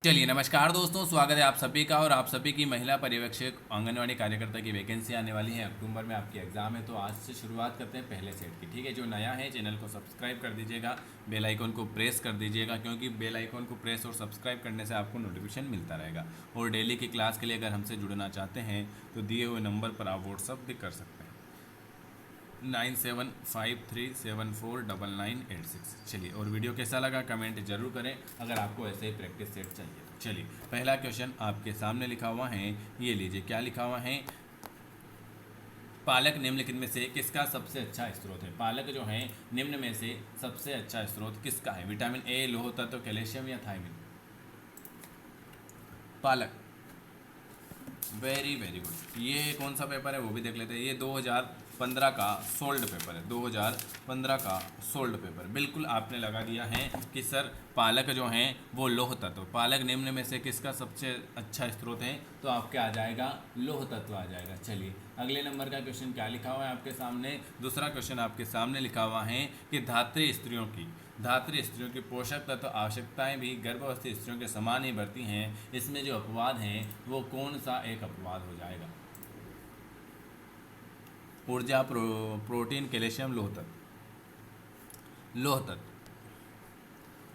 चलिए नमस्कार दोस्तों, स्वागत है आप सभी का। और आप सभी की महिला पर्यवेक्षक आंगनवाड़ी कार्यकर्ता की वैकेंसी आने वाली है। अक्टूबर में आपकी एग्ज़ाम है, तो आज से शुरुआत करते हैं पहले सेट की। ठीक है, जो नया है चैनल को सब्सक्राइब कर दीजिएगा, बेल आइकन को प्रेस कर दीजिएगा, क्योंकि बेल आइकन को प्रेस और सब्सक्राइब करने से आपको नोटिफिकेशन मिलता रहेगा। और डेली की क्लास के लिए अगर हमसे जुड़ना चाहते हैं तो दिए हुए नंबर पर आप व्हाट्सअप भी कर सकते हैं 9753749986। चलिए, और वीडियो कैसा लगा कमेंट जरूर करें अगर आपको ऐसे ही प्रैक्टिस सेट चाहिए। चलिए, पहला क्वेश्चन आपके सामने लिखा हुआ है, ये लीजिए क्या लिखा हुआ है। पालक निम्नलिखित में से किसका सबसे अच्छा स्रोत है। पालक जो है निम्न में से सबसे अच्छा स्रोत किसका है। विटामिन ए, लोह तत्व, कैल्शियम या थायमिन। पालक, वेरी वेरी गुड। ये कौन सा पेपर है वो भी देख लेते हैं। ये 2015 का सोल्ड पेपर है, 2015 का सोल्ड पेपर। बिल्कुल आपने लगा दिया है कि सर पालक जो हैं वो लोह तत्व, पालक निम्न में से किसका सबसे अच्छा स्रोत है, तो आपके आ जाएगा लोह तत्व आ जाएगा। चलिए, अगले नंबर का क्वेश्चन क्या लिखा हुआ है आपके सामने। दूसरा क्वेश्चन आपके सामने लिखा हुआ है कि धात्री स्त्रियों की पोषक तत्व आवश्यकताएं भी गर्भवती स्त्रियों के समान ही बढ़ती हैं। इसमें जो अपवाद हैं वो कौन सा एक अपवाद हो जाएगा। ऊर्जा, प्रोटीन, कैल्शियम, लोह तत्व।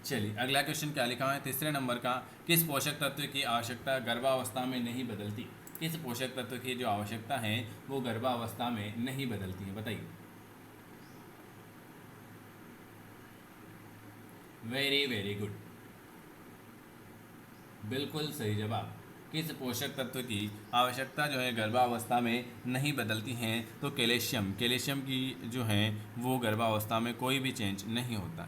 चलिए, अगला क्वेश्चन क्या लिखा है तीसरे नंबर का। किस पोषक तत्व की आवश्यकता गर्भावस्था में नहीं बदलती। किस पोषक तत्व की जो आवश्यकता है वो गर्भावस्था में नहीं बदलती है, बताइए। वेरी वेरी गुड, बिल्कुल सही जवाब। किस पोषक तत्व की आवश्यकता जो है गर्भावस्था में नहीं बदलती हैं, तो कैल्शियम की जो है वो गर्भावस्था में कोई भी चेंज नहीं होता।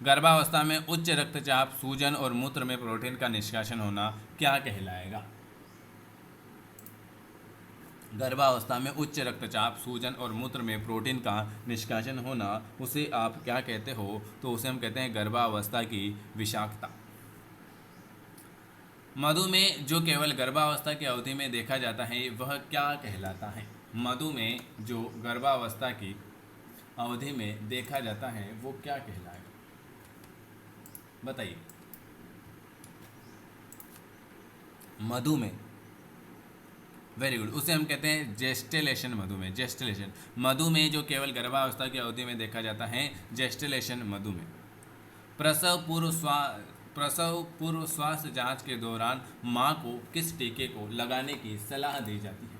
गर्भावस्था में उच्च रक्तचाप, सूजन और मूत्र में प्रोटीन का निष्कासन होना क्या कहलाएगा। गर्भावस्था में उच्च रक्तचाप, सूजन और मूत्र में प्रोटीन का निष्कासन होना, उसे आप क्या कहते हो, तो उसे हम कहते हैं गर्भावस्था की विषाक्तता। मधुमेह जो केवल गर्भावस्था की अवधि में देखा जाता है वह क्या कहलाता है। मधुमेह जो गर्भावस्था की अवधि में देखा जाता है वो क्या कहलाएगा, बताइए। मधुमेह, वेरी गुड, उसे हम कहते हैं जेस्टेलेशन मधुमेह जो केवल गर्भावस्था की अवधि में देखा जाता है, जेस्टेलेशन मधुमेह। प्रसव पूर्व स्वास्थ्य जांच के दौरान मां को किस टीके को लगाने की सलाह दी जाती है।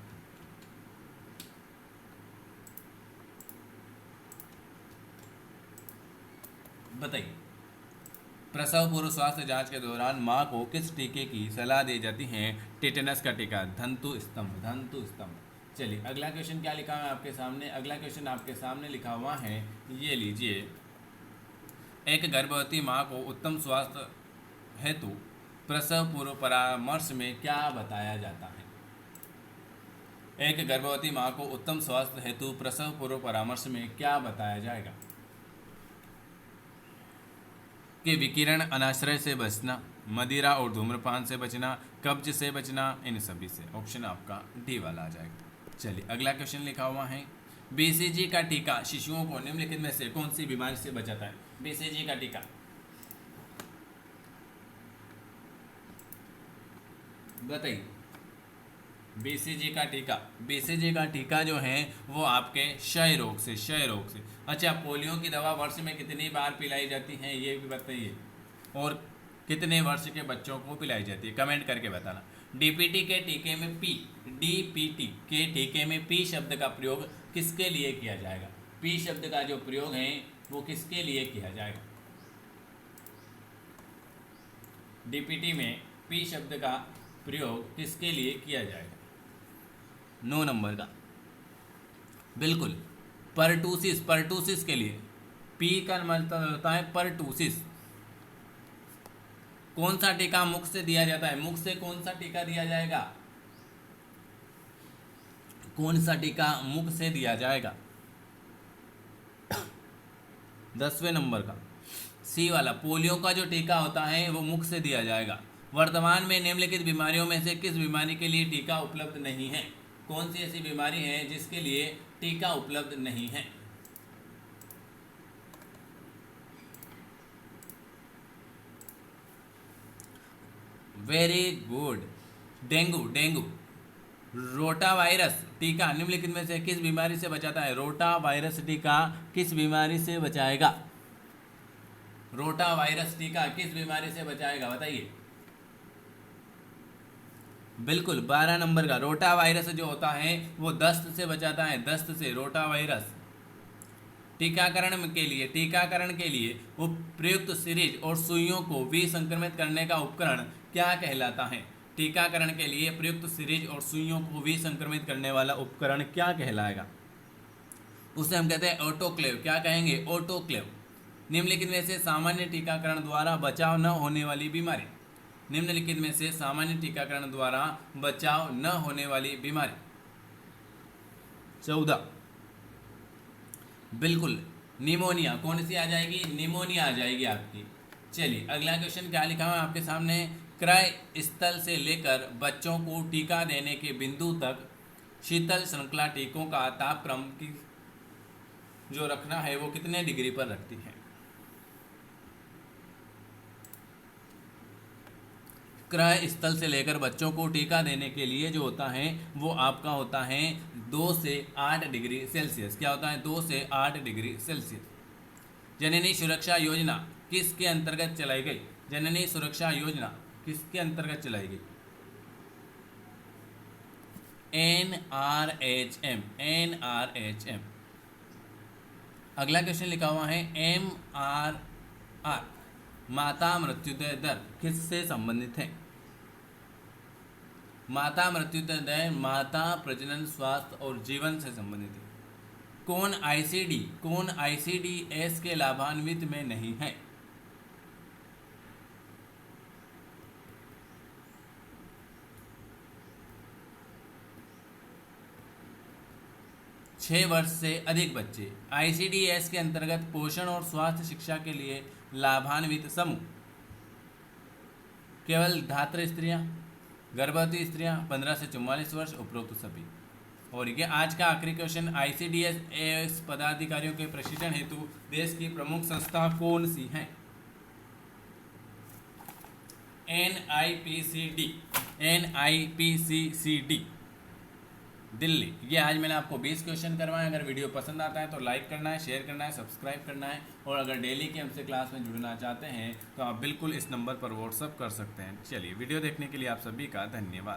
बताइए, प्रसव पूर्व स्वास्थ्य जांच के दौरान मां को किस टीके की सलाह दी जाती है। टेटनस का टीका, धंतु स्तंभ। चलिए, अगला क्वेश्चन क्या लिखा है आपके सामने। अगला क्वेश्चन आपके सामने लिखा हुआ है, ये लीजिए। एक गर्भवती मां को उत्तम स्वास्थ्य हेतु प्रसव पूर्व परामर्श में क्या बताया जाता है। एक गर्भवती मां को उत्तम स्वास्थ्य हेतु प्रसव पूर्व परामर्श में क्या बताया जाएगा। कि विकिरण अनाश्रय से बचना, मदिरा और धूम्रपान से बचना, कब्ज से बचना, इन सभी से। ऑप्शन आपका डी वाला आ जाएगा। चलिए, अगला क्वेश्चन लिखा हुआ है। बीसीजी का टीका शिशुओं को निम्नलिखित में से कौन सी बीमारी से बचाता है। बीसीजी का टीका, बताइए। बीसीजी का टीका जो है वो आपके क्षय रोग से। अच्छा, पोलियो की दवा वर्ष में कितनी बार पिलाई जाती है ये भी बताइए, और कितने वर्ष के बच्चों को पिलाई जाती है, कमेंट करके बताना। डीपीटी के टीके में पी शब्द का प्रयोग किसके लिए किया जाएगा। पी शब्द का जो प्रयोग है वो किसके लिए किया जाएगा। डीपीटी में पी शब्द का प्रयोग किसके लिए किया जाएगा। 9 नंबर का, बिल्कुल परटूसिस के लिए। पी का मतलब होता है परटूसिस। कौन सा टीका मुख से दिया जाता है। मुख से कौन सा टीका दिया जाएगा। कौन सा टीका मुख से दिया जाएगा। 10वें नंबर का सी वाला, पोलियो का जो टीका होता है वो मुख से दिया जाएगा। वर्तमान में निम्नलिखित बीमारियों में से किस बीमारी के लिए टीका उपलब्ध नहीं है। कौन सी ऐसी बीमारी है जिसके लिए टीका उपलब्ध नहीं है। Very good. Dengue, dengue. Rota virus टीका निम्नलिखित में से किस बीमारी से बचाता है? रोटा वायरस टीका किस बीमारी से बचाएगा? रोटा वायरस टीका किस बीमारी से बचाएगा, बताइए। बिल्कुल 12 नंबर का। रोटा वायरस जो होता है वो दस्त से बचाता है, दस्त से रोटा वायरस। टीकाकरण के लिए उपयुक्त सीरीज और सुइयों को विसंक्रमित करने का उपकरण क्या कहलाता है? टीकाकरण के लिए प्रयुक्त सीरीज और सुइयों को विसंक्रमित करने वाला उपकरण क्या कहलाएगा? उसे हम कहते हैं ऑटोक्लेव। क्या कहेंगे? ऑटोक्लेव। निम्नलिखित में से सामान्य टीकाकरण द्वारा बचाव न होने वाली बीमारी। निम्नलिखित में से सामान्य टीकाकरण द्वारा बचाव न होने वाली बीमारी। 14। बिल्कुल निमोनिया। कौन सी आ जाएगी? निमोनिया आ जाएगी आपकी। चलिए अगला क्वेश्चन क्या लिखा हुआ है आपके सामने। क्रय स्थल से लेकर बच्चों को टीका देने के बिंदु तक शीतल श्रृंखला टीकों का तापक्रम की जो रखना है वो कितने डिग्री पर रखती है? क्रय स्थल से लेकर बच्चों को टीका देने के लिए जो होता है वो आपका होता है 2 से 8 डिग्री सेल्सियस। क्या होता है? 2 से 8 डिग्री सेल्सियस। जननी सुरक्षा योजना किसके अंतर्गत चलाई गई? जननी सुरक्षा योजना किसके अंतर्गत चलाई गई? NRHM, NRHM। अगला क्वेश्चन लिखा हुआ है MRR, माता मृत्युदर दर किससे संबंधित है? माता मृत्युदर दर माता प्रजनन स्वास्थ्य और जीवन से संबंधित है। कौन ICDS के लाभान्वित में नहीं है? छह वर्ष से अधिक बच्चे ICDS के अंतर्गत पोषण और स्वास्थ्य शिक्षा के लिए लाभान्वित समूह। केवल धात्र स्त्रियां, गर्भवती स्त्रियां, 15 से 44 वर्ष, उपरोक्त सभी। और ये आज का आखिरी क्वेश्चन। ICDS पदाधिकारियों के प्रशिक्षण हेतु देश की प्रमुख संस्था कौन सी है? NIPCD दिल्ली। ये आज मैंने आपको 20 क्वेश्चन करवाए। अगर वीडियो पसंद आता है तो लाइक करना है, शेयर करना है, सब्सक्राइब करना है। और अगर डेली की हमसे क्लास में जुड़ना चाहते हैं तो आप बिल्कुल इस नंबर पर व्हाट्सअप कर सकते हैं। चलिए वीडियो देखने के लिए आप सभी का धन्यवाद।